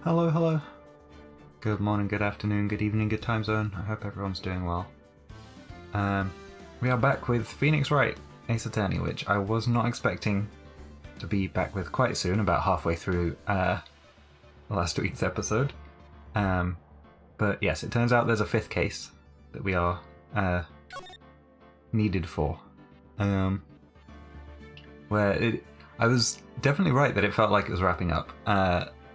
Hello, hello. Good morning, good afternoon, good evening, good time zone. I hope everyone's doing well. We are back with Phoenix Wright, Ace Attorney, which I was not expecting to be back with quite soon, about halfway through last week's episode. But yes, it turns out there's a fifth case that we are needed for. I was definitely right that it felt like it was wrapping up.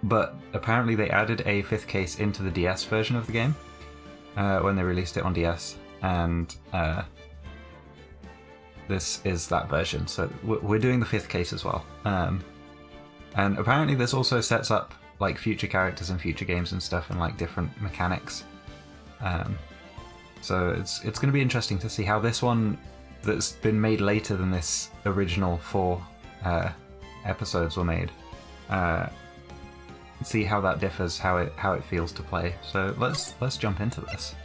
But apparently they added a fifth case into the DS version of the game when they released it on DS, and this is that version. So we're doing the fifth case as well. And apparently this also sets up like future characters and future games and stuff, and like different mechanics. So it's going to be interesting to see how this one that's been made later than this original 4 episodes were made. See how that differs, how it feels to play. So let's jump into this.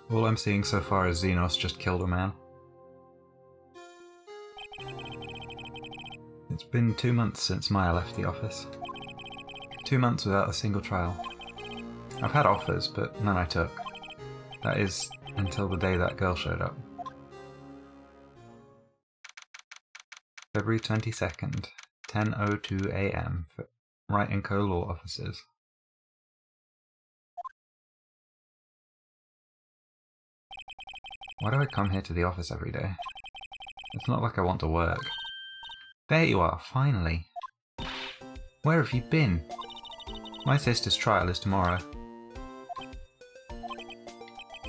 All I'm seeing so far is Xenos just killed a man. It's been 2 months since Maya left the office. 2 months without a single trial. I've had offers, but none I took. That is, until the day that girl showed up. February 22nd, 10:02 AM, for Wright & Co. Law Offices. Why do I come here to the office every day? It's not like I want to work. There you are, finally. Where have you been? My sister's trial is tomorrow.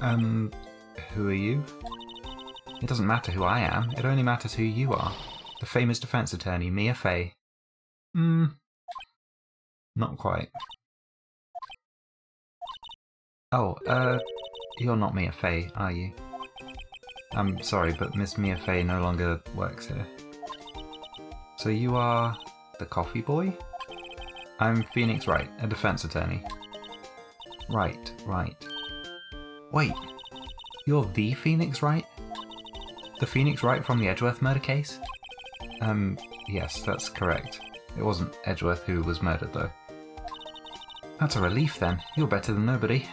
Who are you? It doesn't matter who I am, it only matters who you are. The famous defense attorney, Mia Fey. Not quite. Oh, you're not Mia Fey, are you? I'm sorry, but Miss Mia Fey no longer works here. So you are the coffee boy? I'm Phoenix Wright, a defense attorney. Right. Wait, you're the Phoenix Wright? The Phoenix Wright from the Edgeworth murder case? Yes, that's correct. It wasn't Edgeworth who was murdered, though. That's a relief, then. You're better than nobody.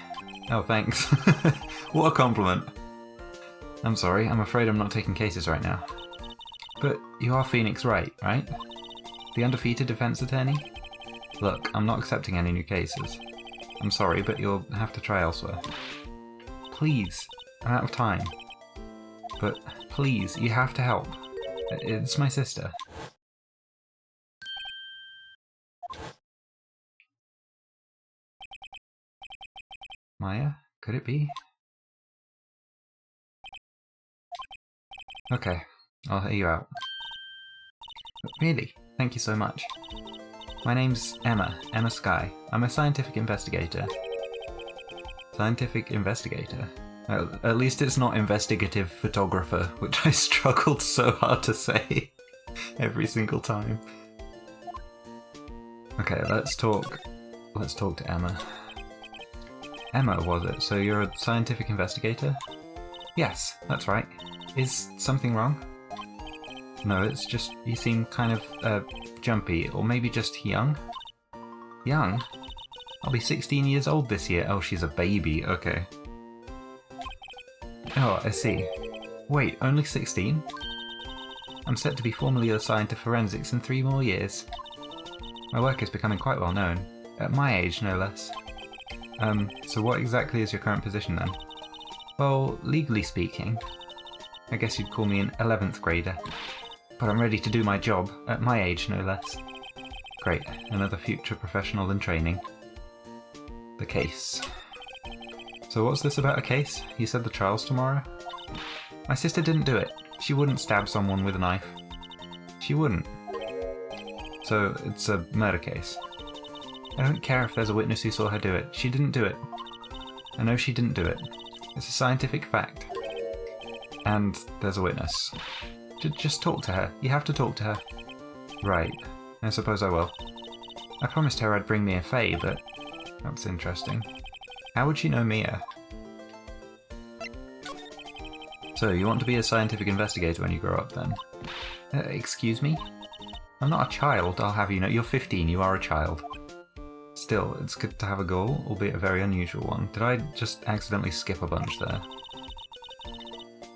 Oh, thanks. What a compliment. I'm sorry, I'm afraid I'm not taking cases right now. But you are Phoenix Wright, right? The undefeated defense attorney? Look, I'm not accepting any new cases. I'm sorry, but you'll have to try elsewhere. Please, I'm out of time. But please, you have to help. It's my sister. Maya? Could it be? Okay, I'll hear you out. Really? Thank you so much. My name's Emma Sky. I'm a scientific investigator. Scientific investigator? At least it's not investigative photographer, which I struggled so hard to say every single time. Okay, let's talk to Emma. Emma, was it? So you're a scientific investigator? Yes, that's right. Is something wrong? No, it's just you seem kind of jumpy, or maybe just young? Young? I'll be 16 years old this year. Oh, she's a baby, okay. Oh, I see. Wait, only 16? I'm set to be formally assigned to forensics in 3 more years. My work is becoming quite well known. At my age, no less. So what exactly is your current position then? Well, legally speaking, I guess you'd call me an 11th grader. But I'm ready to do my job, at my age no less. Great, another future professional in training. The case. So what's this about a case? You said the trial's tomorrow? My sister didn't do it. She wouldn't stab someone with a knife. She wouldn't. So it's a murder case. I don't care if there's a witness who saw her do it. She didn't do it. I know she didn't do it. It's a scientific fact. And there's a witness. Just talk to her. You have to talk to her. Right. I suppose I will. I promised her I'd bring Mia Fey, but that's interesting. How would she know Mia? So, you want to be a scientific investigator when you grow up, then? Excuse me? I'm not a child, I'll have you know. You're 15, you are a child. Still, it's good to have a goal, albeit a very unusual one. Did I just accidentally skip a bunch there?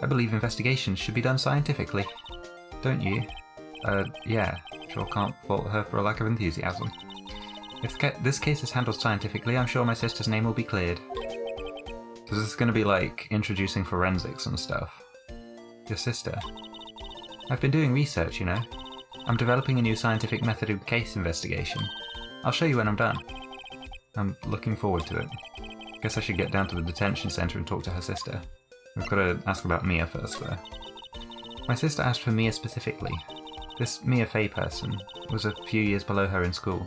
I believe investigations should be done scientifically. Don't you? Yeah. Sure can't fault her for a lack of enthusiasm. If this case is handled scientifically, I'm sure my sister's name will be cleared. So this is going to be like introducing forensics and stuff. Your sister? I've been doing research, you know. I'm developing a new scientific method of case investigation. I'll show you when I'm done. I'm looking forward to it. Guess I should get down to the detention centre and talk to her sister. We've got to ask about Mia first, though. My sister asked for Mia specifically. This Mia Fey person was a few years below her in school.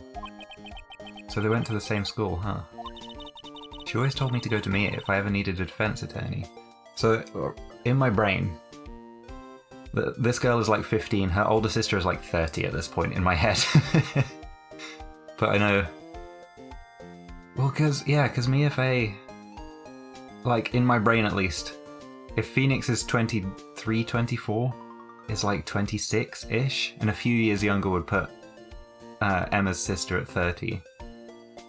So they went to the same school, huh? She always told me to go to Mia if I ever needed a defense attorney. So, in my brain, this girl is like 15, her older sister is like 30 at this point in my head. But I know... Well, because Mia Fey, like, in my brain at least, if Phoenix is 23, 24, is like 26-ish, and a few years younger would put Emma's sister at 30,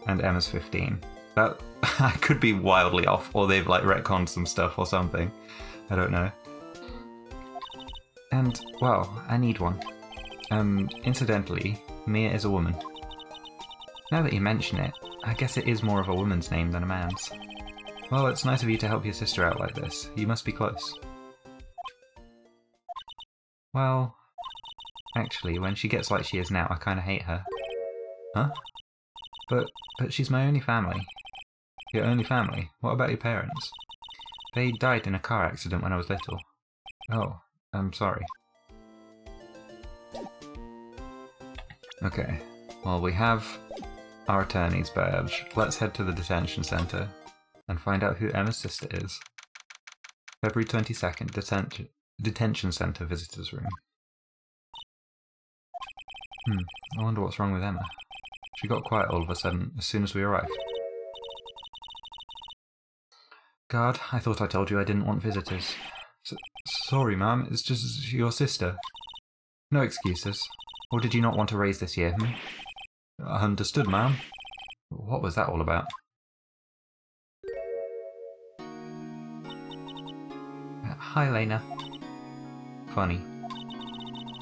and Emma's 15. That I could be wildly off, or they've like retconned some stuff or something. I don't know. And, well, I need one. Incidentally, Mia is a woman. Now that you mention it, I guess it is more of a woman's name than a man's. Well, it's nice of you to help your sister out like this. You must be close. Well, actually, when she gets like she is now, I kinda hate her. Huh? But she's my only family. Your only family? What about your parents? They died in a car accident when I was little. Oh, I'm sorry. Okay, well we have our attorney's badge. Let's head to the detention centre and find out who Emma's sister is. February 22nd, detention centre visitors room. I wonder what's wrong with Emma. She got quiet all of a sudden as soon as we arrived. God, I thought I told you I didn't want visitors. Sorry, ma'am, it's just your sister. No excuses. Or did you not want to raise this year, Understood, ma'am. What was that all about? Hi, Lena. Funny.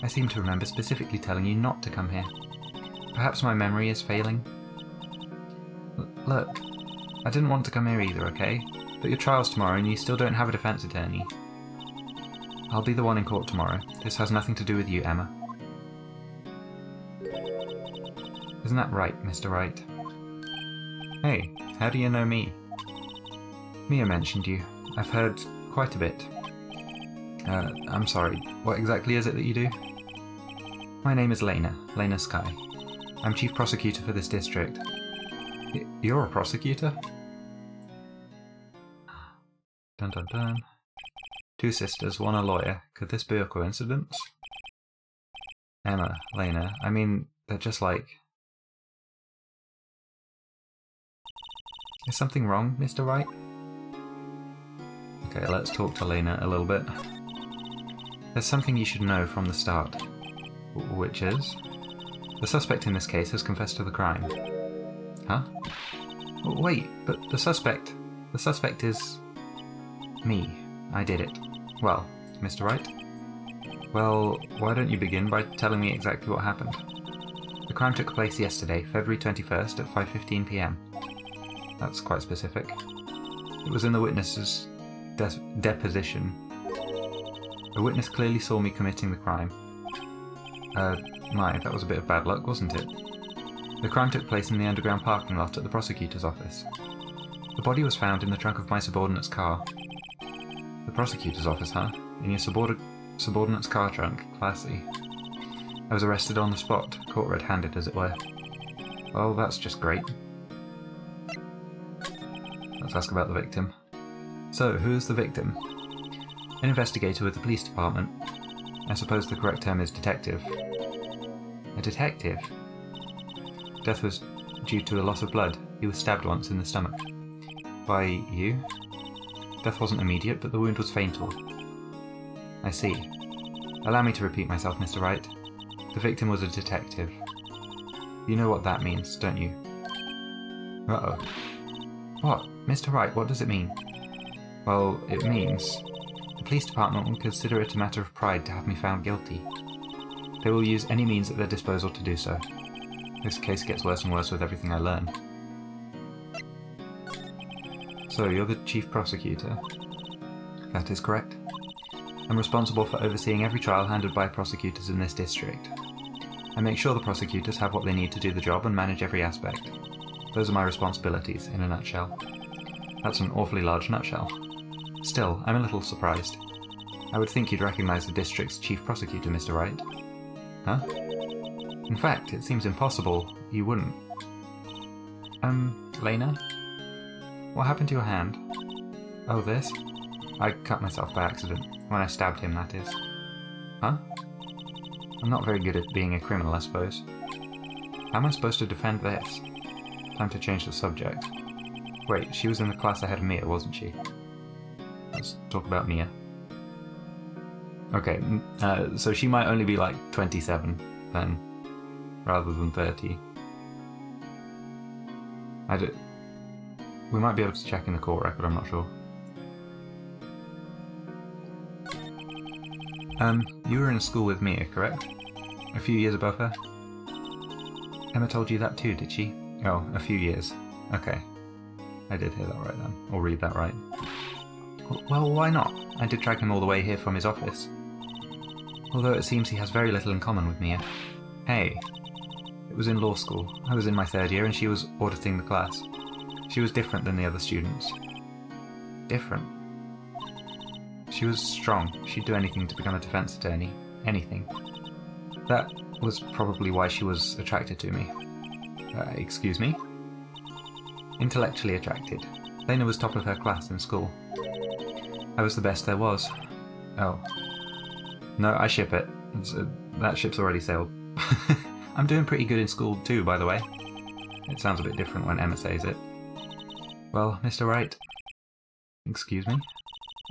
I seem to remember specifically telling you not to come here. Perhaps my memory is failing. Look, I didn't want to come here either, okay? But your trial's tomorrow and you still don't have a defense attorney. I'll be the one in court tomorrow. This has nothing to do with you, Emma. Isn't that right, Mr. Wright? Hey, how do you know me? Mia mentioned you. I've heard quite a bit. I'm sorry, what exactly is it that you do? My name is Lena Sky. I'm chief prosecutor for this district. You're a prosecutor? Dun dun dun. Two sisters, one a lawyer. Could this be a coincidence? Emma, Lena, I mean, they're just like... Is something wrong, Mr. Wright? Okay, let's talk to Lena a little bit. There's something you should know from the start. Which is? The suspect in this case has confessed to the crime. Huh? Wait, but the suspect is... me. I did it. Well, Mr. Wright? Well, why don't you begin by telling me exactly what happened? The crime took place yesterday, February 21st at 5:15 PM. That's quite specific. It was in the witness's deposition. A witness clearly saw me committing the crime. That was a bit of bad luck, wasn't it? The crime took place in the underground parking lot at the prosecutor's office. The body was found in the trunk of my subordinate's car. The prosecutor's office, huh? In your subordinate's car trunk? Classy. I was arrested on the spot, caught red-handed as it were. Well, that's just great. Let's ask about the victim. So, who is the victim? An investigator with the police department. I suppose the correct term is detective. A detective? Death was due to a loss of blood. He was stabbed once in the stomach. By you? Death wasn't immediate, but the wound was fatal. I see. Allow me to repeat myself, Mr. Wright. The victim was a detective. You know what that means, don't you? Uh-oh. What? Mr. Wright, what does it mean? Well, it means the police department will consider it a matter of pride to have me found guilty. They will use any means at their disposal to do so. This case gets worse and worse with everything I learn. So, you're the chief prosecutor? That is correct. I'm responsible for overseeing every trial handled by prosecutors in this district. I make sure the prosecutors have what they need to do the job and manage every aspect. Those are my responsibilities, in a nutshell. That's an awfully large nutshell. Still, I'm a little surprised. I would think you'd recognize the district's chief prosecutor, Mr. Wright. Huh? In fact, it seems impossible you wouldn't. Lena? What happened to your hand? Oh, this? I cut myself by accident. When I stabbed him, that is. Huh? I'm not very good at being a criminal, I suppose. How am I supposed to defend this? Time to change the subject. Wait, she was in the class ahead of Mia, wasn't she? Let's talk about Mia. Okay, so she might only be like 27 then, rather than 30. We might be able to check in the court record, I'm not sure. You were in school with Mia, correct? A few years above her? Emma told you that too, did she? Oh, a few years. Okay. I did hear that right then, or read that right. Well, why not? I did track him all the way here from his office. Although it seems he has very little in common with Mia. Hey. It was in law school. I was in my third year and she was auditing the class. She was different than the other students. Different? She was strong. She'd do anything to become a defense attorney. Anything. That was probably why she was attracted to me. Excuse me? Intellectually attracted. Lena was top of her class in school. I was the best there was. Oh. No, I ship it. That ship's already sailed. I'm doing pretty good in school too, by the way. It sounds a bit different when Emma says it. Well, Mr. Wright. Excuse me?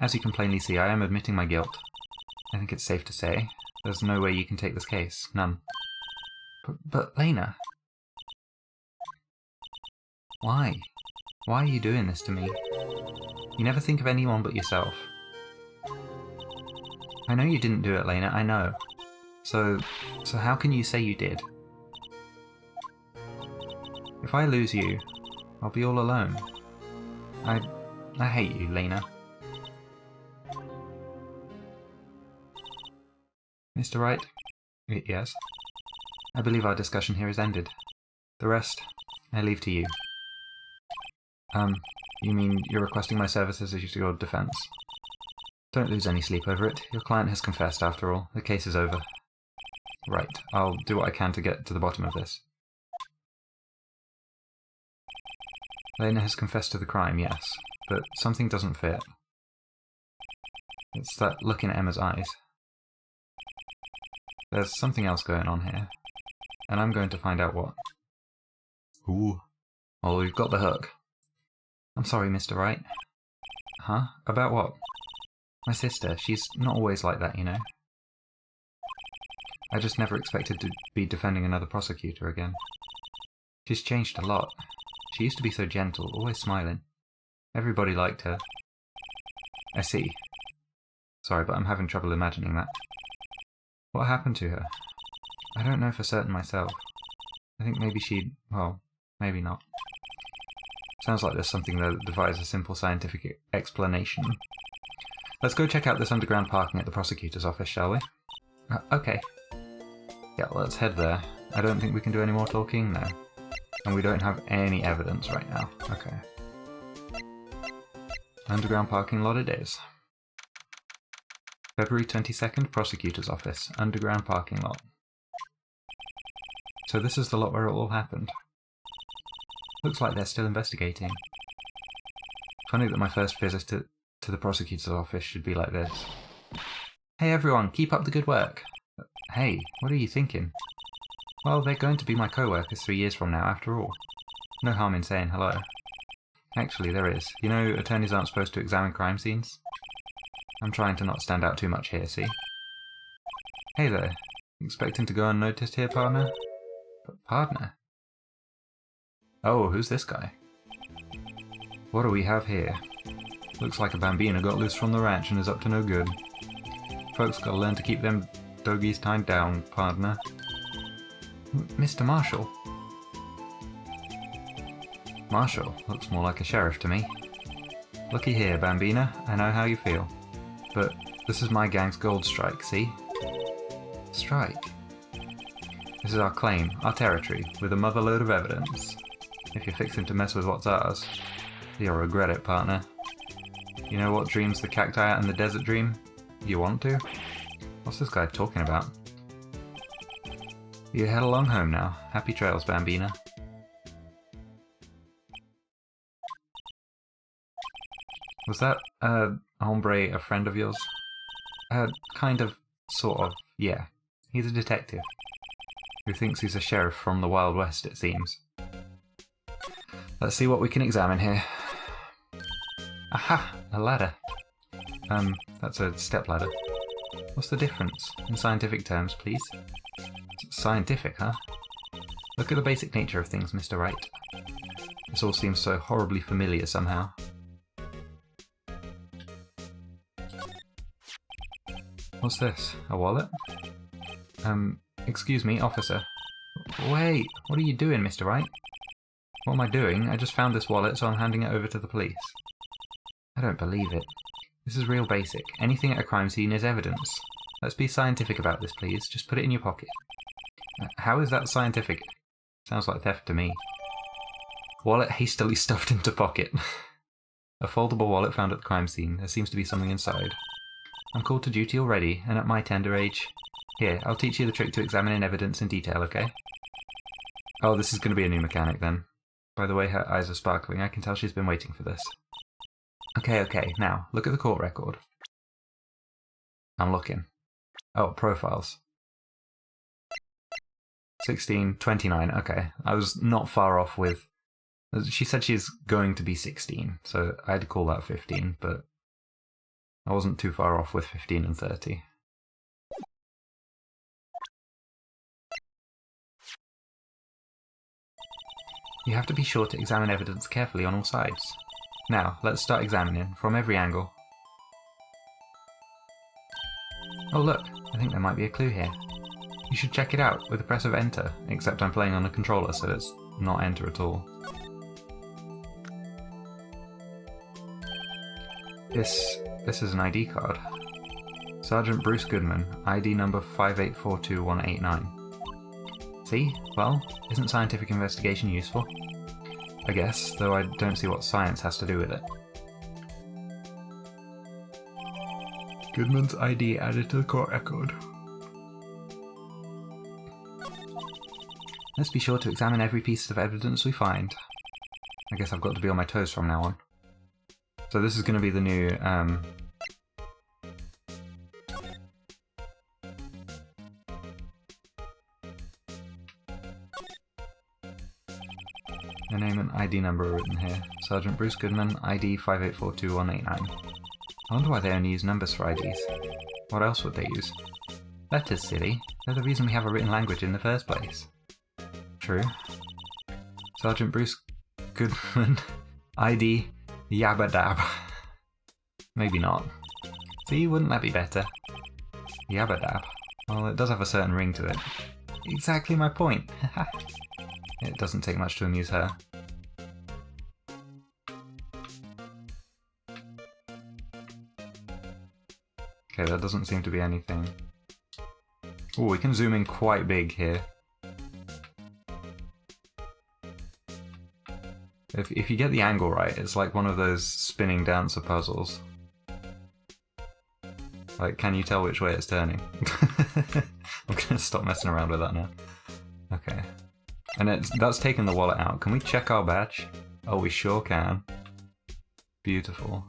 As you can plainly see, I am admitting my guilt. I think it's safe to say. There's no way you can take this case. None. But Lena... Why? Why are you doing this to me? You never think of anyone but yourself. I know you didn't do it, Lena, I know. So how can you say you did? If I lose you, I'll be all alone. I hate you, Lena. Mr. Wright? Yes? I believe our discussion here is ended. The rest, I leave to you. You mean you're requesting my services as your defense? Don't lose any sleep over it. Your client has confessed, after all. The case is over. Right, I'll do what I can to get to the bottom of this. Lena has confessed to the crime, yes, but something doesn't fit. It's that look in Emma's eyes. There's something else going on here, and I'm going to find out what. Ooh. Well, we've got the hook. I'm sorry, Mr. Wright. Huh? About what? My sister, she's not always like that, you know. I just never expected to be defending another prosecutor again. She's changed a lot. She used to be so gentle, always smiling. Everybody liked her. I see. Sorry, but I'm having trouble imagining that. What happened to her? I don't know for certain myself. I think maybe well, maybe not. Sounds like there's something there that defies a simple scientific explanation. Let's go check out this underground parking at the prosecutor's office, shall we? Okay. Yeah, let's head there. I don't think we can do any more talking now. And we don't have any evidence right now. Okay. Underground parking lot it is. February 22nd, Prosecutor's Office. Underground parking lot. So this is the lot where it all happened. Looks like they're still investigating. Funny that my first visit to the Prosecutor's Office should be like this. Hey everyone, keep up the good work. Hey, what are you thinking? Well, they're going to be my co-workers 3 years from now, after all. No harm in saying hello. Actually, there is. You know, attorneys aren't supposed to examine crime scenes? I'm trying to not stand out too much here, see? Hey there. Expecting to go unnoticed here, partner? Partner? Oh, who's this guy? What do we have here? Looks like a bambina got loose from the ranch and is up to no good. Folks gotta learn to keep them doggies tied down, partner. Mr. Marshall? Marshall looks more like a sheriff to me. Looky here, Bambina, I know how you feel. But this is my gang's gold strike, see? Strike? This is our claim, our territory, with a motherload of evidence. If you're fixing to mess with what's ours, you'll regret it, partner. You know what dreams the cacti out in the desert dream? You want to? What's this guy talking about? You head along home now. Happy trails, Bambina. Was that, hombre a friend of yours? Kind of, sort of, yeah. He's a detective. Who thinks he's a sheriff from the Wild West, it seems. Let's see what we can examine here. Aha! A ladder. That's a step ladder. What's the difference? In scientific terms, please. Scientific, huh? Look at the basic nature of things, Mr. Wright. This all seems so horribly familiar somehow. What's this? A wallet? Excuse me, officer. Wait, what are you doing, Mr. Wright? What am I doing? I just found this wallet, so I'm handing it over to the police. I don't believe it. This is real basic. Anything at a crime scene is evidence. Let's be scientific about this, please. Just put it in your pocket. How is that scientific? Sounds like theft to me. Wallet hastily stuffed into pocket. A foldable wallet found at the crime scene. There seems to be something inside. I'm called to duty already, and at my tender age... Here, I'll teach you the trick to examining evidence in detail, okay? Oh, this is going to be a new mechanic then. By the way, her eyes are sparkling. I can tell she's been waiting for this. Okay, now, look at the court record. I'm looking. Oh, profiles. 16, 29, okay. I was not far off with... She said she's going to be 16, so I'd call that 15, but I wasn't too far off with 15 and 30. You have to be sure to examine evidence carefully on all sides. Now, let's start examining, from every angle. Oh look, I think there might be a clue here. You should check it out with the press of enter, except I'm playing on a controller, so it's not enter at all. This is an ID card. Sergeant Bruce Goodman, ID number 5842189. See? Well, isn't scientific investigation useful? I guess, though I don't see what science has to do with it. Goodman's ID added to the court record. Let's be sure to examine every piece of evidence we find. I guess I've got to be on my toes from now on. So this is going to be the new, the name and ID number are written here. Sergeant Bruce Goodman, ID 5842189. I wonder why they only use numbers for IDs. What else would they use? Letters, silly. They're the reason we have a written language in the first place. True. Sergeant Bruce Goodman, ID Yabba Dab. Maybe not. See, wouldn't that be better? Yabba Dab. Well, it does have a certain ring to it. Exactly my point. It doesn't take much to amuse her. Okay, that doesn't seem to be anything. Oh, we can zoom in quite big here. If you get the angle right, it's like one of those spinning dancer puzzles. Like, can you tell which way it's turning? I'm gonna stop messing around with that now. Okay. And that's taken the wallet out. Can we check our badge? Oh, we sure can. Beautiful.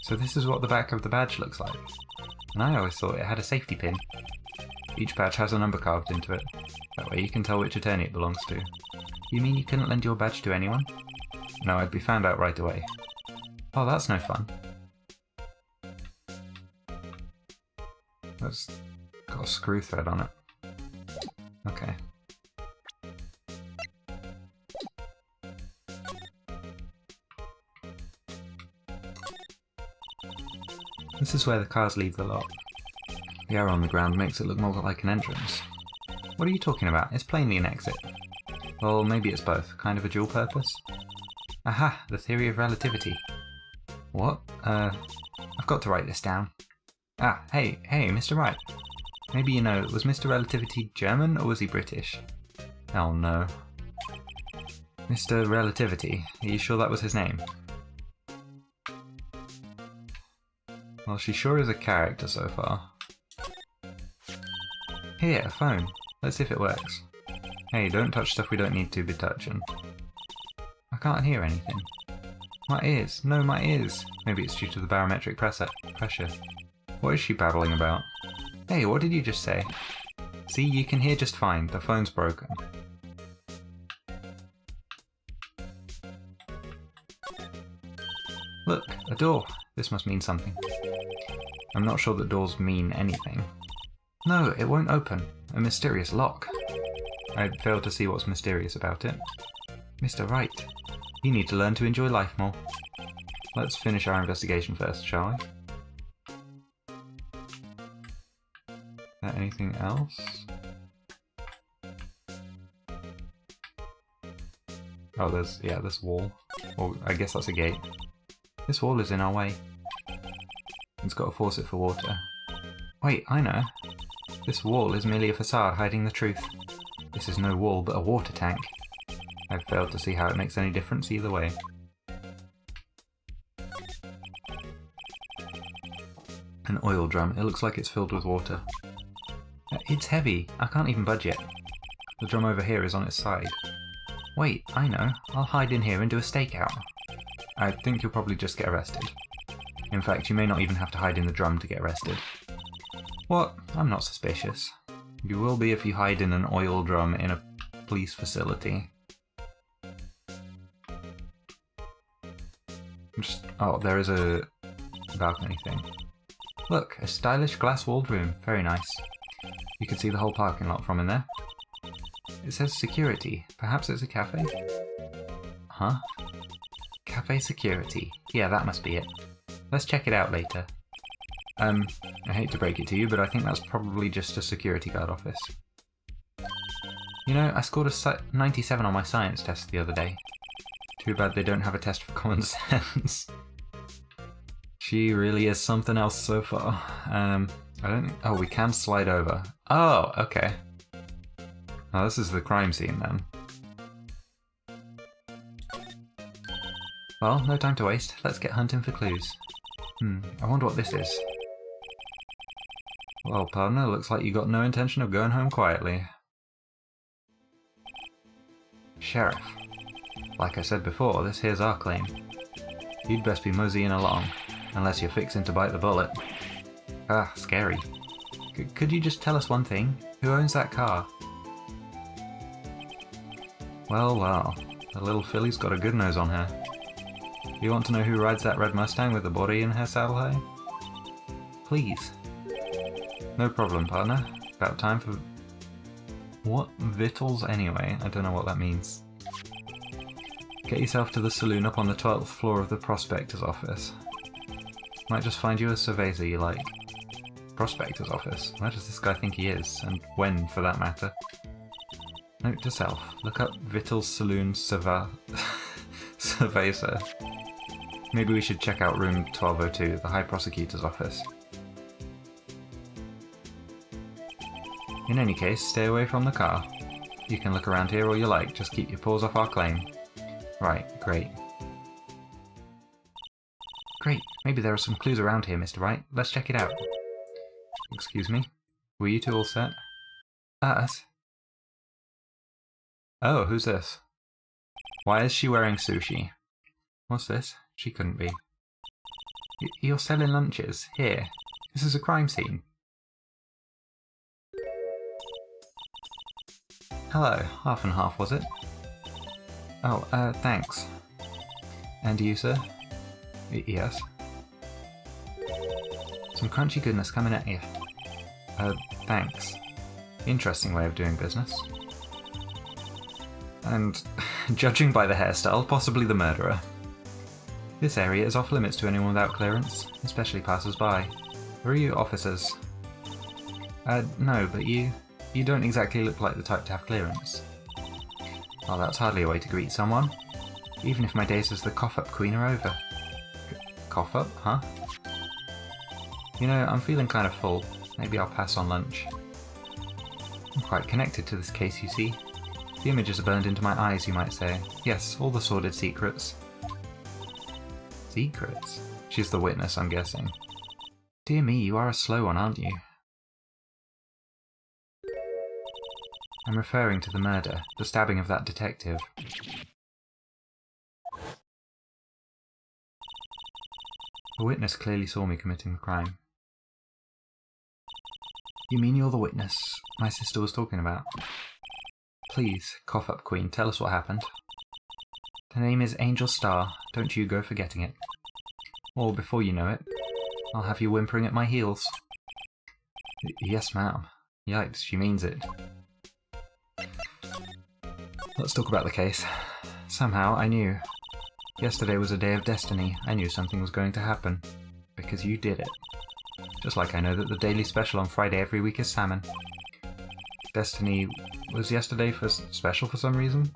So this is what the back of the badge looks like. And I always thought it had a safety pin. Each badge has a number carved into it. That way you can tell which attorney it belongs to. You mean you couldn't lend your badge to anyone? No, I'd be found out right away. Oh, that's no fun. That's got a screw thread on it. Okay. This is where the cars leave the lot. The arrow on the ground makes it look more like an entrance. What are you talking about? It's plainly an exit. Well, maybe it's both. Kind of a dual purpose? Aha! The theory of relativity. What? I've got to write this down. Ah, hey, Mr. Wright. Maybe you know, was Mr. Relativity German or was he British? Oh no. Mr. Relativity, are you sure that was his name? Well, she sure is a character so far. Here, a phone. Let's see if it works. Hey, don't touch stuff we don't need to be touching. I can't hear anything. My ears. No, my ears. Maybe it's due to the barometric pressure. What is she babbling about? Hey, what did you just say? See, you can hear just fine. The phone's broken. Look, a door. This must mean something. I'm not sure that doors mean anything. No, it won't open. A mysterious lock. I fail to see what's mysterious about it. Mr. Wright, you need to learn to enjoy life more. Let's finish our investigation first, shall we? Anything else? Oh, there's this wall. Or I guess that's a gate. This wall is in our way. It's got a faucet for water. Wait, I know. This wall is merely a facade hiding the truth. This is no wall, but a water tank. I've failed to see how it makes any difference either way. An oil drum. It looks like it's filled with water. It's heavy. I can't even budge it. The drum over here is on its side. Wait, I know. I'll hide in here and do a stakeout. I think you'll probably just get arrested. In fact, you may not even have to hide in the drum to get arrested. What? I'm not suspicious. You will be if you hide in an oil drum in a police facility. Oh, there is a balcony thing. Look, a stylish glass-walled room. Very nice. You can see the whole parking lot from in there. It says security. Perhaps it's a cafe? Huh? Cafe security. Yeah, that must be it. Let's check it out later. I hate to break it to you, but I think that's probably just a security guard office. You know, I scored a 97 on my science test the other day. Too bad they don't have a test for common sense. She really is something else so far. I don't think... Oh, we can slide over. Oh, okay. Oh, this is the crime scene then. Well, no time to waste. Let's get hunting for clues. I wonder what this is. Well, partner, looks like you got no intention of going home quietly. Sheriff. Like I said before, this here's our claim. You'd best be moseying along, unless you're fixing to bite the bullet. Ah, scary. Could you just tell us one thing? Who owns that car? Well, the little filly's got a good nose on her. You want to know who rides that red Mustang with the body in her saddle hay? Please. No problem, partner. About time for... What victuals anyway? I don't know what that means. Get yourself to the saloon up on the 12th floor of the prospector's office. Might just find you a cerveza you like. Prospector's office? Where does this guy think he is? And when, for that matter? Note to self. Look up Vittles Saloon Cerveza. Maybe we should check out room 1202, the High Prosecutor's office. In any case, stay away from the car. You can look around here all you like, just keep your paws off our claim. Right, great. Great, maybe there are some clues around here, Mr. Wright. Let's check it out. Excuse me? Were you two all set? Us? Oh, who's this? Why is she wearing sushi? What's this? She couldn't be. You're selling lunches? Here. This is a crime scene. Hello. Half and half, was it? Oh, thanks. And you, sir? Yes? Some crunchy goodness coming at you. Thanks. Interesting way of doing business. And, judging by the hairstyle, possibly the murderer. This area is off limits to anyone without clearance, especially passers-by. Where are you, officers? No, but you don't exactly look like the type to have clearance. Well, that's hardly a way to greet someone. Even if my days as the cough-up queen are over. Cough-up, huh? You know, I'm feeling kind of full. Maybe I'll pass on lunch. I'm quite connected to this case, you see. The images are burned into my eyes, you might say. Yes, all the sordid secrets. Secrets? She's the witness, I'm guessing. Dear me, you are a slow one, aren't you? I'm referring to the murder, the stabbing of that detective. The witness clearly saw me committing the crime. You mean you're the witness my sister was talking about? Please, cough-up queen, tell us what happened. The name is Angel Star, don't you go forgetting it. Or before you know it, I'll have you whimpering at my heels. Yes, ma'am. Yikes, she means it. Let's talk about the case. Somehow, I knew. Yesterday was a day of destiny. I knew something was going to happen. Because you did it. Just like I know that the daily special on Friday every week is salmon. Destiny was yesterday special for some reason?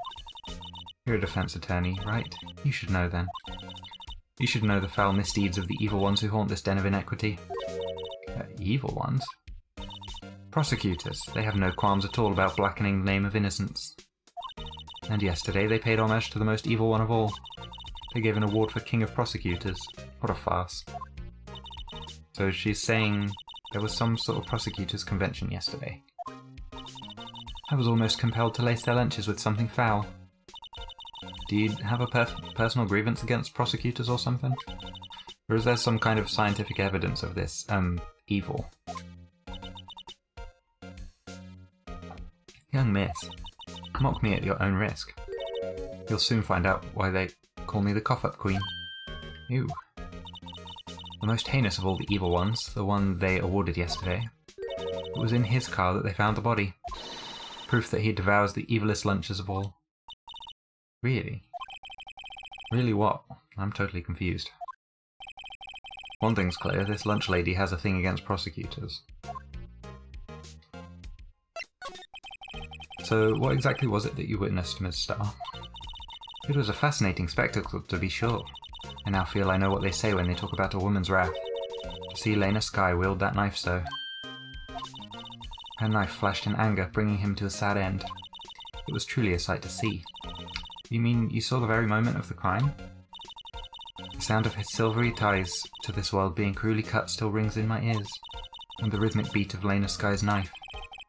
You're a defense attorney, right? You should know then. You should know the foul misdeeds of the evil ones who haunt this den of inequity. Evil ones? Prosecutors. They have no qualms at all about blackening the name of innocence. And yesterday they paid homage to the most evil one of all. They gave an award for King of Prosecutors. What a farce. So she's saying there was some sort of prosecutors' convention yesterday. I was almost compelled to lace their lunches with something foul. Do you have a personal grievance against prosecutors or something? Or is there some kind of scientific evidence of this, evil? Young miss, mock me at your own risk. You'll soon find out why they call me the cough-up queen. Ew. The most heinous of all the evil ones, the one they awarded yesterday. It was in his car that they found the body. Proof that he devours the evilest lunches of all. Really? Really what? I'm totally confused. One thing's clear, this lunch lady has a thing against prosecutors. So, what exactly was it that you witnessed, Ms. Starr? It was a fascinating spectacle, to be sure. I now feel I know what they say when they talk about a woman's wrath. To see Lena Skye wield that knife so. Her knife flashed in anger, bringing him to a sad end. It was truly a sight to see. You mean you saw the very moment of the crime? The sound of his silvery ties to this world being cruelly cut still rings in my ears, and the rhythmic beat of Lena Skye's knife.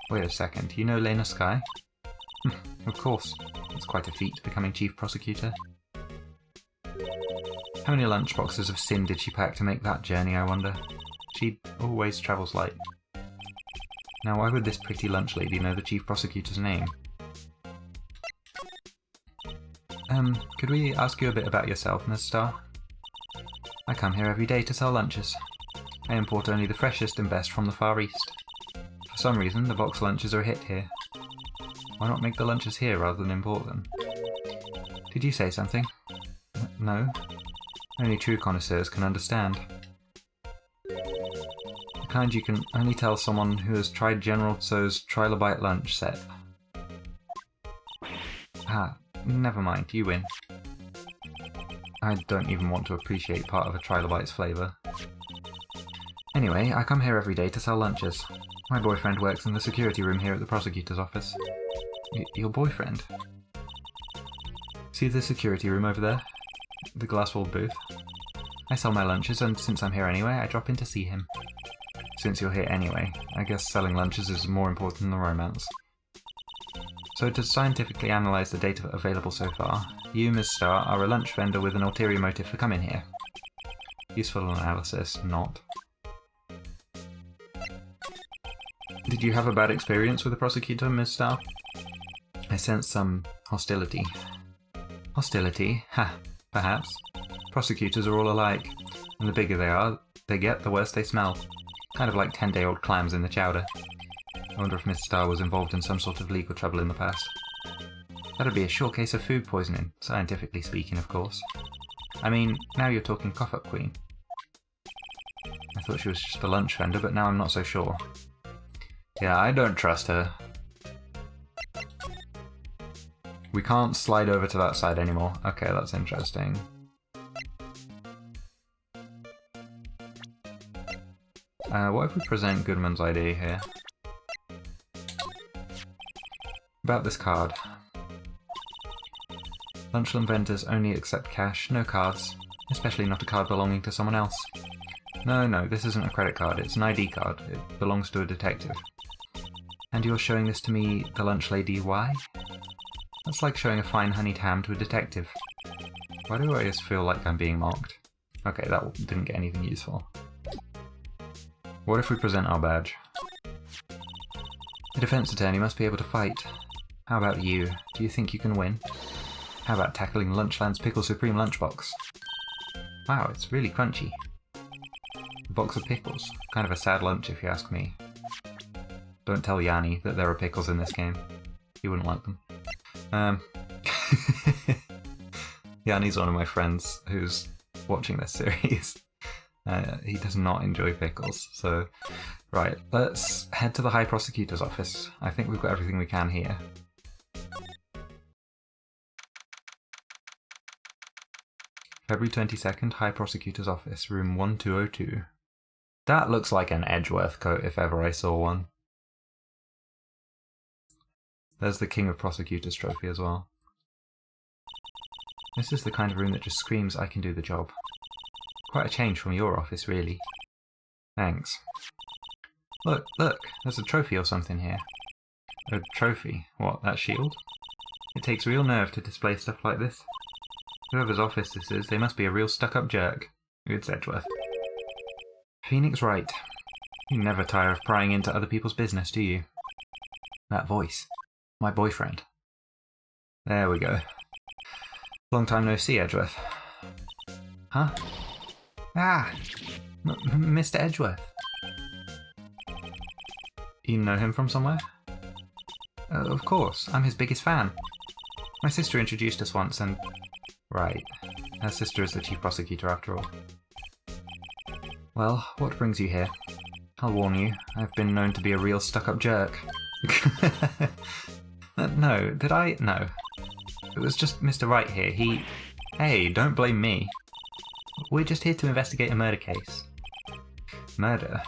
Wait a second, you know Lena Skye? Of course. It's quite a feat, becoming chief prosecutor. How many lunchboxes of sin did she pack to make that journey, I wonder? She always travels light. Now why would this pretty lunch lady know the chief prosecutor's name? Could we ask you a bit about yourself, Ms. Starr? I come here every day to sell lunches. I import only the freshest and best from the Far East. For some reason, the box lunches are a hit here. Why not make the lunches here rather than import them? Did you say something? No? Only true connoisseurs can understand. The kind you can only tell someone who has tried General Tso's Trilobite lunch set. Ah, never mind, you win. I don't even want to appreciate part of a Trilobite's flavour. Anyway, I come here every day to sell lunches. My boyfriend works in the security room here at the prosecutor's office. Your boyfriend? See the security room over there? The glass-walled booth? I sell my lunches, and since I'm here anyway, I drop in to see him. Since you're here anyway, I guess selling lunches is more important than romance. So to scientifically analyse the data available so far, you, Ms. Star, are a lunch vendor with an ulterior motive for coming here. Useful analysis, not. Did you have a bad experience with the prosecutor, Ms. Star? I sense some hostility. Hostility? Ha, perhaps. Prosecutors are all alike, and the bigger they get, the worse they smell. Kind of like 10-day-old clams in the chowder. I wonder if Miss Star was involved in some sort of legal trouble in the past. That'd be a sure case of food poisoning, scientifically speaking, of course. I mean, now you're talking cough-up queen. I thought she was just a lunch vendor, but now I'm not so sure. Yeah, I don't trust her. We can't slide over to that side anymore. Okay, that's interesting. What if we present Goodman's idea here? About this card. Lunchroom vendors only accept cash, no cards. Especially not a card belonging to someone else. No, this isn't a credit card, it's an ID card. It belongs to a detective. And you're showing this to me, the lunch lady, why? That's like showing a fine honeyed ham to a detective. Why do I always feel like I'm being mocked? Okay, that didn't get anything useful. What if we present our badge? A defense attorney must be able to fight. How about you? Do you think you can win? How about tackling Lunchland's Pickle Supreme lunchbox? Wow, it's really crunchy. A box of pickles. Kind of a sad lunch if you ask me. Don't tell Yanni that there are pickles in this game. He wouldn't like them. Yanni's one of my friends who's watching this series. He does not enjoy pickles, so... Right, let's head to the High Prosecutor's office. I think we've got everything we can here. February 22nd, High Prosecutor's office, room 1202. That looks like an Edgeworth coat if ever I saw one. There's the King of Prosecutors trophy as well. This is the kind of room that just screams I can do the job. Quite a change from your office, really. Thanks. Look, there's a trophy or something here. A trophy? What, that shield? It takes real nerve to display stuff like this. Whoever's office this is, they must be a real stuck-up jerk. It's Edgeworth. Phoenix Wright. You never tire of prying into other people's business, do you? That voice. My boyfriend. There we go. Long time no see, Edgeworth. Huh? Ah! Mr. Edgeworth. You know him from somewhere? Of course, I'm his biggest fan. My sister introduced us once and... Right. Her sister is the chief prosecutor after all. Well, what brings you here? I'll warn you, I've been known to be a real stuck-up jerk. No, did I? No. It was just Mr. Wright here, he... Hey, don't blame me. We're just here to investigate a murder case. Murder?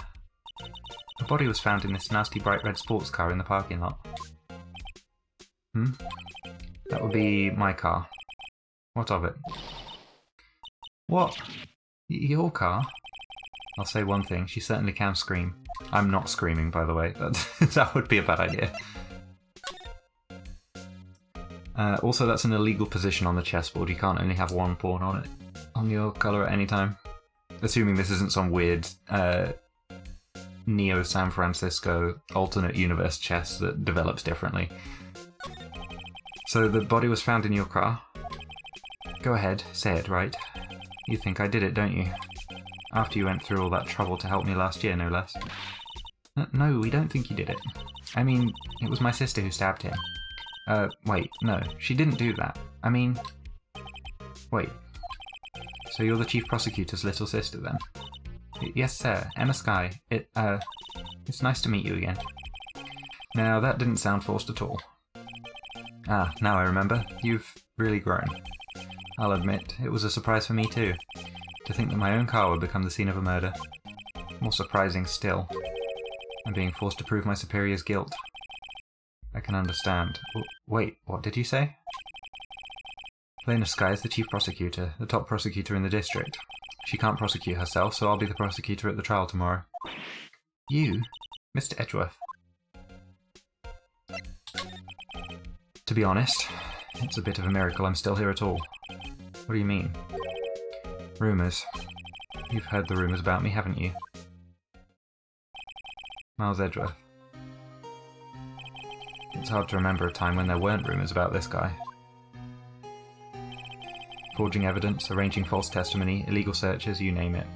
A body was found in this nasty bright red sports car in the parking lot. That would be my car. What of it? What? Your car? I'll say one thing, she certainly can scream. I'm not screaming, by the way. That would be a bad idea. Also, that's an illegal position on the chessboard. You can't only have one pawn on it, on your colour at any time. Assuming this isn't some weird Neo San Francisco alternate universe chess that develops differently. So the body was found in your car? Go ahead, say it, right? You think I did it, don't you? After you went through all that trouble to help me last year, no less. No, we don't think you did it. I mean, it was my sister who stabbed him. Wait, no, she didn't do that. I mean... Wait. So you're the chief prosecutor's little sister, then? Yes, sir. Emma Skye. It's nice to meet you again. Now, that didn't sound forced at all. Ah, now I remember. You've really grown. I'll admit, it was a surprise for me too. To think that my own car would become the scene of a murder. More surprising still. I'm being forced to prove my superior's guilt. I can understand. Wait, what did you say? Lena Sky is the chief prosecutor, the top prosecutor in the district. She can't prosecute herself, so I'll be the prosecutor at the trial tomorrow. You? Mr. Edgeworth. To be honest, it's a bit of a miracle I'm still here at all. What do you mean? Rumours. You've heard the rumours about me, haven't you? Miles Edgeworth. It's hard to remember a time when there weren't rumours about this guy. Forging evidence, arranging false testimony, illegal searches, you name it.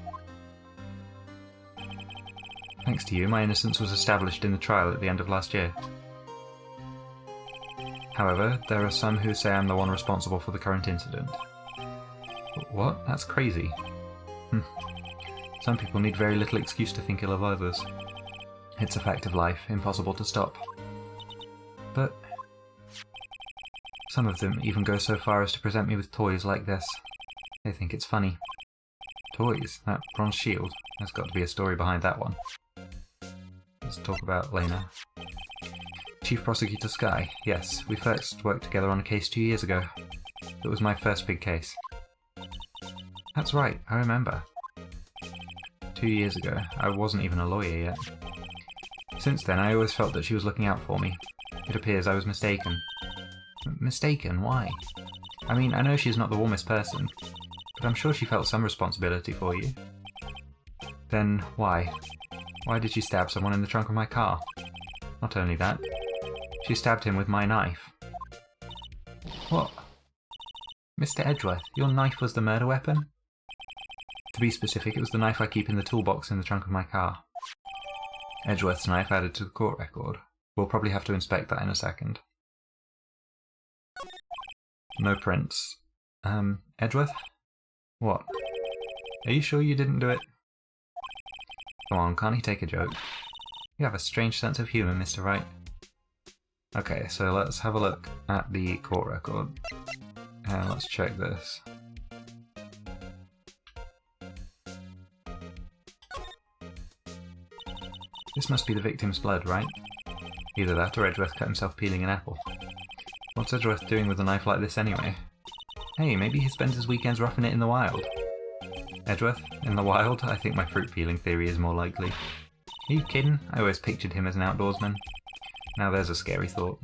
Thanks to you, my innocence was established in the trial at the end of last year. However, there are some who say I'm the one responsible for the current incident. What? That's crazy. Some people need very little excuse to think ill of others. It's a fact of life, impossible to stop. But some of them even go so far as to present me with toys like this. They think it's funny. Toys? That bronze shield? There's got to be a story behind that one. Let's talk about Lena. Chief Prosecutor Sky. Yes, we first worked together on a case 2 years ago. It was my first big case. That's right, I remember. 2 years ago. I wasn't even a lawyer yet. Since then, I always felt that she was looking out for me. It appears I was mistaken. Mistaken? Why? I mean, I know she's not the warmest person, but I'm sure she felt some responsibility for you. Then, why? Why did she stab someone in the trunk of my car? Not only that, she stabbed him with my knife. What? Mr. Edgeworth, your knife was the murder weapon? To be specific, it was the knife I keep in the toolbox in the trunk of my car. Edgeworth's knife added to the court record. We'll probably have to inspect that in a second. No prints. Edgeworth? What? Are you sure you didn't do it? Come on, can't he take a joke? You have a strange sense of humour, Mr. Wright. Okay, so let's have a look at the court record. And let's check this. This must be the victim's blood, right? Either that or Edgeworth cut himself peeling an apple. What's Edgeworth doing with a knife like this anyway? Hey, maybe he spends his weekends roughing it in the wild. Edgeworth? In the wild? I think my fruit peeling theory is more likely. Are you kidding? I always pictured him as an outdoorsman. Now there's a scary thought.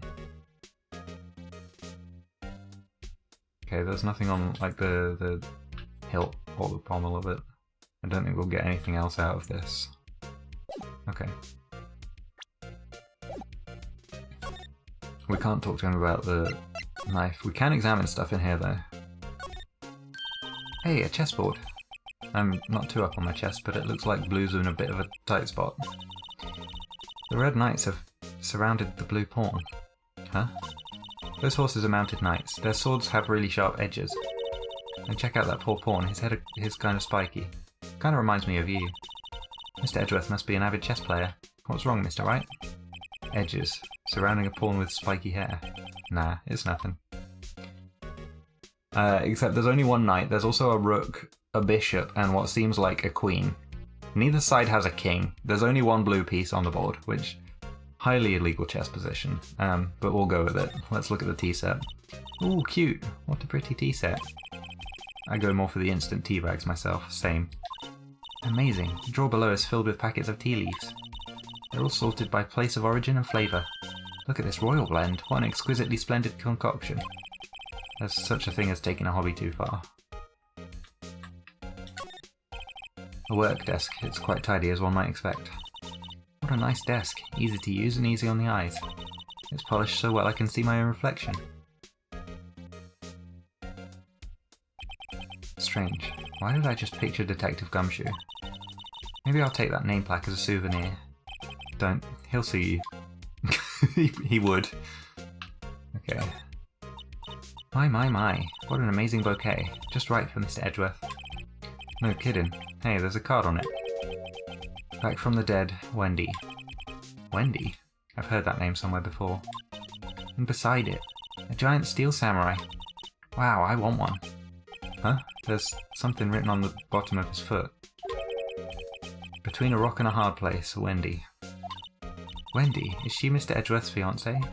Okay, there's nothing on like the hilt or the pommel of it. I don't think we'll get anything else out of this. Okay. We can't talk to him about the knife. We can examine stuff in here though. Hey, a chessboard. I'm not too up on my chess, but it looks like blue's in a bit of a tight spot. The red knights have surrounded the blue pawn. Huh? Those horses are mounted knights. Their swords have really sharp edges. And check out that poor pawn. His head is kind of spiky. Kind of reminds me of you. Mr. Edgeworth must be an avid chess player. What's wrong, Mr. Wright? Edges. Surrounding a pawn with spiky hair. Nah, it's nothing. Except there's only one knight. There's also a rook, a bishop, and what seems like a queen. Neither side has a king. There's only one blue piece on the board, which... highly illegal chess position. But we'll go with it. Let's look at the tea set. Ooh, cute. What a pretty tea set. I go more for the instant tea bags myself. Same. Amazing. The drawer below is filled with packets of tea leaves. They're all sorted by place of origin and flavour. Look at this royal blend. What an exquisitely splendid concoction. There's such a thing as taking a hobby too far. A work desk. It's quite tidy as one might expect. What a nice desk. Easy to use and easy on the eyes. It's polished so well I can see my own reflection. Strange. Why did I just picture Detective Gumshoe? Maybe I'll take that name plaque as a souvenir. Don't. He'll see you. he would. Okay. My. What an amazing bouquet. Just right for Mr. Edgeworth. No kidding. Hey, there's a card on it. Back from the dead, Wendy. Wendy? I've heard that name somewhere before. And beside it, a giant steel samurai. Wow, I want one. Huh? There's something written on the bottom of his foot. Between a rock and a hard place, Wendy. Wendy, is she Mr. Edgeworth's fiancée?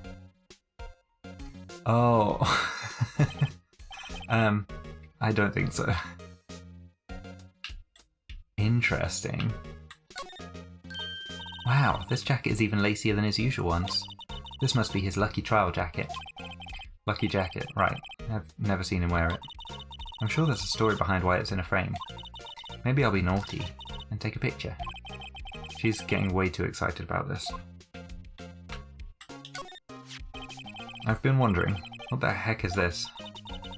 Oh. I don't think so. Interesting. Wow, this jacket is even lacier than his usual ones. This must be his lucky trial jacket. Lucky jacket, right. I've never seen him wear it. I'm sure there's a story behind why it's in a frame. Maybe I'll be naughty and take a picture. She's getting way too excited about this. I've been wondering, what the heck is this?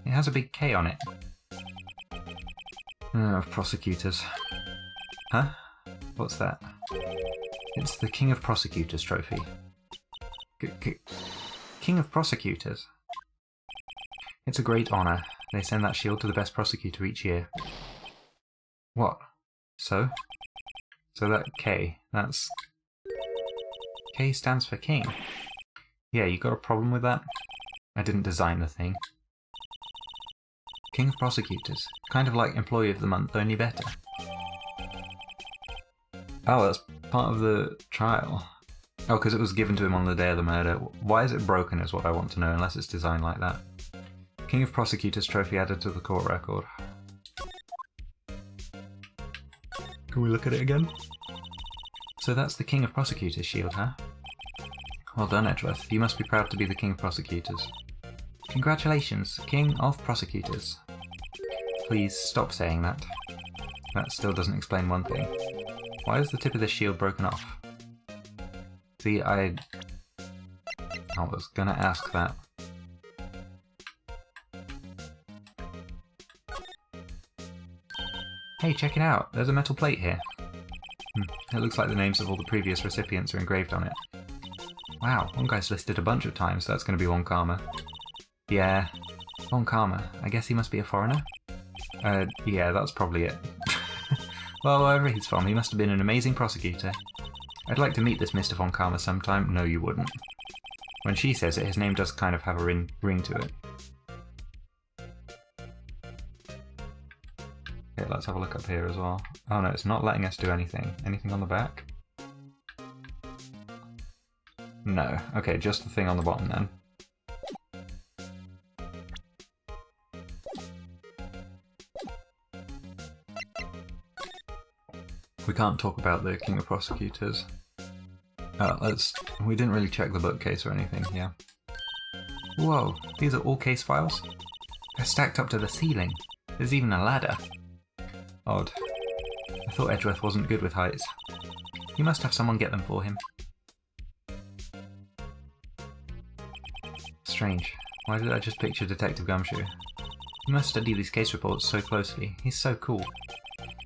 It has a big K on it. Of prosecutors. Huh? What's that? It's the King of Prosecutors trophy. King of Prosecutors? It's a great honour. They send that shield to the best prosecutor each year. What? So? So that K, that's... K stands for King. Yeah, you got a problem with that? I didn't design the thing. King of Prosecutors. Kind of like Employee of the Month, only better. Oh, that's part of the trial. Oh, because it was given to him on the day of the murder. Why is it broken is what I want to know, unless it's designed like that. King of Prosecutors trophy added to the court record. Can we look at it again? So that's the King of Prosecutors shield, huh? Well done, Edgeworth. You must be proud to be the King of Prosecutors. Congratulations, King of Prosecutors. Please stop saying that. That still doesn't explain one thing. Why is the tip of this shield broken off? See, I was gonna ask that. Hey, check it out! There's a metal plate here. It looks like the names of all the previous recipients are engraved on it. Wow, one guy's listed a bunch of times, so that's gonna be Von Karma. Yeah, Von Karma. I guess he must be a foreigner? Yeah, that's probably it. Well, wherever he's from, he must have been an amazing prosecutor. I'd like to meet this Mr. Von Karma sometime. No, you wouldn't. When she says it, his name does kind of have a ring to it. Okay, let's have a look up here as well. Oh no, it's not letting us do anything. Anything on the back? No. Okay, just the thing on the bottom then. We can't talk about the King of Prosecutors. We didn't really check the bookcase or anything, yeah. Whoa, these are all case files? They're stacked up to the ceiling. There's even a ladder. Odd. I thought Edgeworth wasn't good with heights. He must have someone get them for him. Strange. Why did I just picture Detective Gumshoe? He must study these case reports so closely. He's so cool.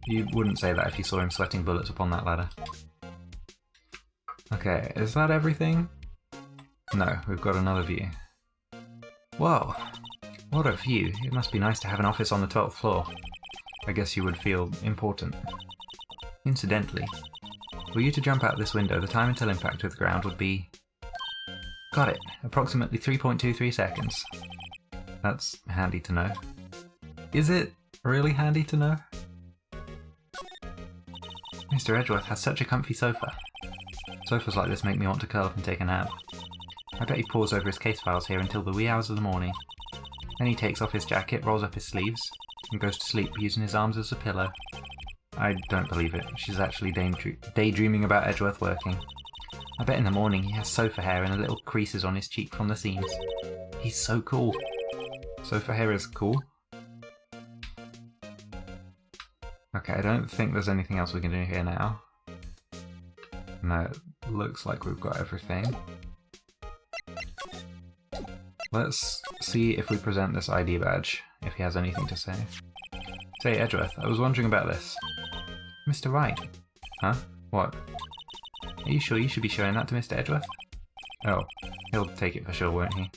You wouldn't say that if you saw him sweating bullets upon that ladder. Okay, is that everything? No, we've got another view. Whoa! What a view. It must be nice to have an office on the 12th floor. I guess you would feel important. Incidentally, were you to jump out this window, the time until impact with the ground would be... Got it! Approximately 3.23 seconds. That's handy to know. Is it really handy to know? Mr. Edgeworth has such a comfy sofa. Sofas like this make me want to curl up and take a nap. I bet he pores over his case files here until the wee hours of the morning. Then he takes off his jacket, rolls up his sleeves, and goes to sleep using his arms as a pillow. I don't believe it. She's actually daydreaming about Edgeworth working. I bet in the morning he has sofa hair and little creases on his cheek from the seams. He's so cool. Sofa hair is cool? Okay, I don't think there's anything else we can do here now. No, it looks like we've got everything. Let's see if we present this ID badge, if he has anything to say. Say, Edgeworth, I was wondering about this. Mr. Wright? Huh? What? Are you sure you should be showing that to Mr. Edgeworth? Oh, he'll take it for sure, won't he?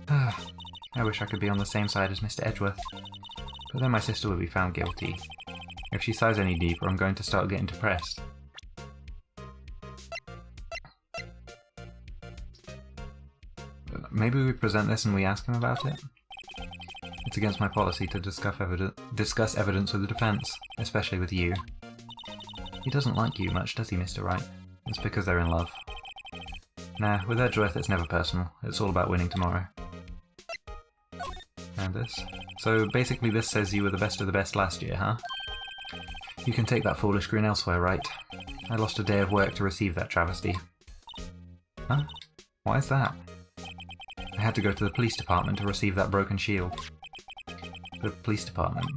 I wish I could be on the same side as Mr. Edgeworth. But then my sister would be found guilty. If she sighs any deeper, I'm going to start getting depressed. Maybe we present this and we ask him about it? It's against my policy to discuss evidence with the defence, especially with you. He doesn't like you much, does he, Mr. Wright? It's because they're in love. Nah, with Edgeworth it's never personal. It's all about winning tomorrow. And this. So basically this says you were the best of the best last year, huh? You can take that foolish grin elsewhere, right? I lost a day of work to receive that travesty. Huh? Why is that? I had to go to the police department to receive that broken shield. The police department?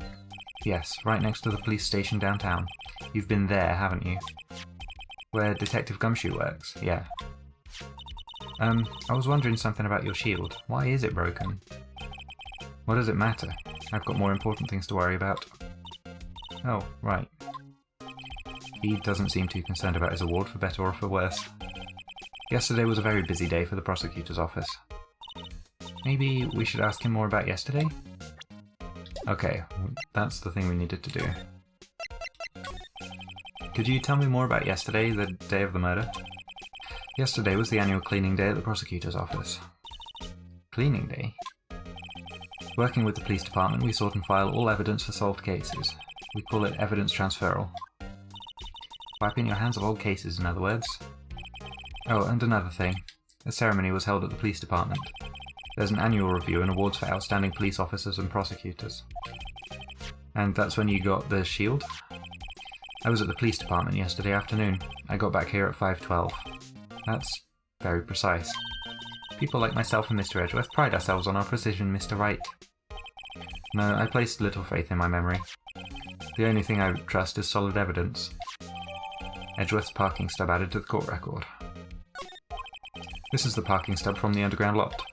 Yes, right next to the police station downtown. You've been there, haven't you? Where Detective Gumshoe works, yeah. I was wondering something about your shield. Why is it broken? What does it matter? I've got more important things to worry about. Oh, right. He doesn't seem too concerned about his award, for better or for worse. Yesterday was a very busy day for the prosecutor's office. Maybe we should ask him more about yesterday? Okay, that's the thing we needed to do. Could you tell me more about yesterday, the day of the murder? Yesterday was the annual cleaning day at the prosecutor's office. Cleaning day? Working with the police department, we sort and file all evidence for solved cases. We call it evidence transferal. Wiping your hands of old cases, in other words. Oh, and another thing. A ceremony was held at the police department. There's an annual review and awards for outstanding police officers and prosecutors. And that's when you got the shield? I was at the police department yesterday afternoon. I got back here at 5:12. That's very precise. People like myself and Mr. Edgeworth pride ourselves on our precision, Mr. Wright. No, I placed little faith in my memory. The only thing I trust is solid evidence. Edgeworth's parking stub added to the court record. This is the parking stub from the underground lot.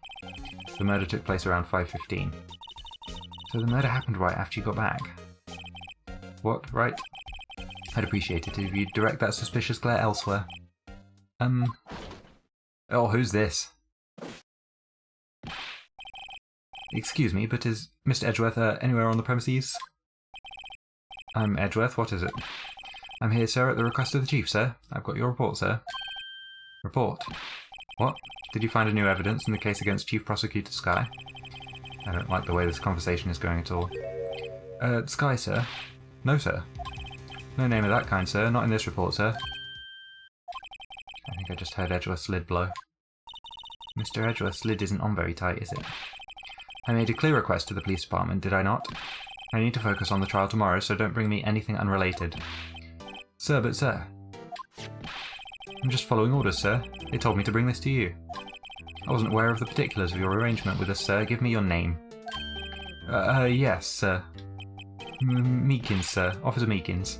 The murder took place around 5:15. So the murder happened right after you got back. What, right? I'd appreciate it if you'd direct that suspicious glare elsewhere. Oh, who's this? Excuse me, but is Mr. Edgeworth anywhere on the premises? I'm Edgeworth, what is it? I'm here, sir, at the request of the chief, sir. I've got your report, sir. Report? What? Did you find a new evidence in the case against Chief Prosecutor Sky? I don't like the way this conversation is going at all. Sky, sir? No, sir. No name of that kind, sir. Not in this report, sir. I think I just heard Edgeworth's lid blow. Mr. Edgeworth's lid isn't on very tight, is it? I made a clear request to the police department, did I not? I need to focus on the trial tomorrow, so don't bring me anything unrelated. Sir, but sir... I'm just following orders, sir. They told me to bring this to you. I wasn't aware of the particulars of your arrangement with us, sir. Give me your name. Yes, sir. Meekins, sir. Officer Meekins.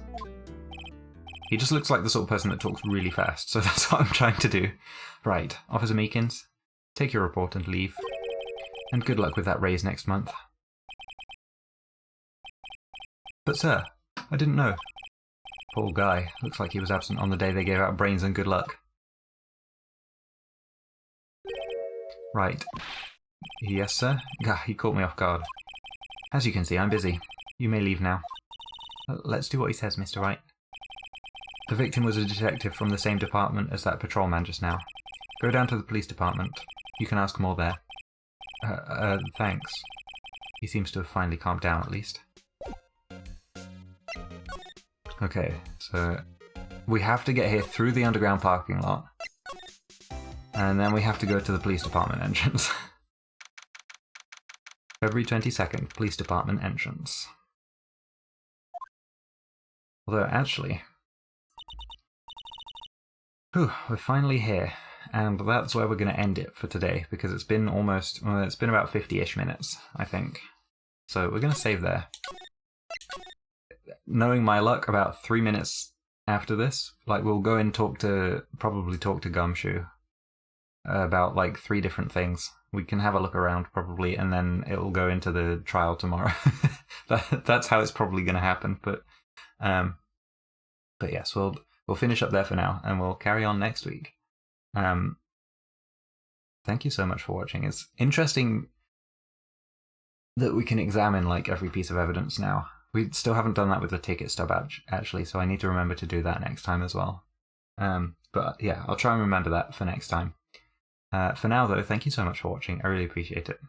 He just looks like the sort of person that talks really fast, so that's what I'm trying to do. Right, Officer Meekins, take your report and leave. And good luck with that raise next month. But sir, I didn't know. Poor guy. Looks like he was absent on the day they gave out brains and good luck. Right. Yes, sir? Gah, he caught me off guard. As you can see, I'm busy. You may leave now. Let's do what he says, Mr. Wright. The victim was a detective from the same department as that patrolman just now. Go down to the police department. You can ask more there. Thanks. He seems to have finally calmed down, at least. Okay, so we have to get here through the underground parking lot. And then we have to go to the police department entrance. February 22nd, police department entrance. Although, actually... Whew, we're finally here. And that's where we're going to end it for today, because it's been almost... Well, it's been about 50-ish minutes, I think. So we're going to save there. Knowing my luck, about 3 minutes after this, like, we'll go and probably talk to Gumshoe about, like, 3 different things. We can have a look around, probably, and then it'll go into the trial tomorrow. That's how it's probably going to happen, but yes, we'll finish up there for now, and we'll carry on next week. Thank you so much for watching. It's interesting that we can examine, like, every piece of evidence now. We still haven't done that with the ticket stub, actually, so I need to remember to do that next time as well. But yeah, I'll try and remember that for next time. For now, though, thank you so much for watching. I really appreciate it.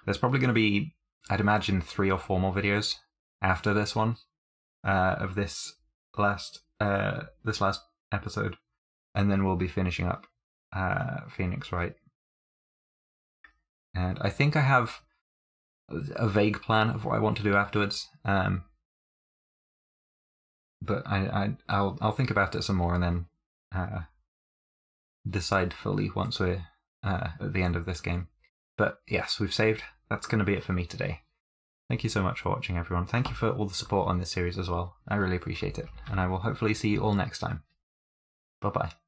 There's probably going to be, I'd imagine, 3 or 4 more videos after this one, of this last episode, and then we'll be finishing up Phoenix Wright. And I think I have a vague plan of what I want to do afterwards. But I'll think about it some more and then decide fully once we're at the end of this game. But yes, we've saved. That's going to be it for me today. Thank you so much for watching, everyone. Thank you for all the support on this series as well. I really appreciate it. And I will hopefully see you all next time. Bye-bye.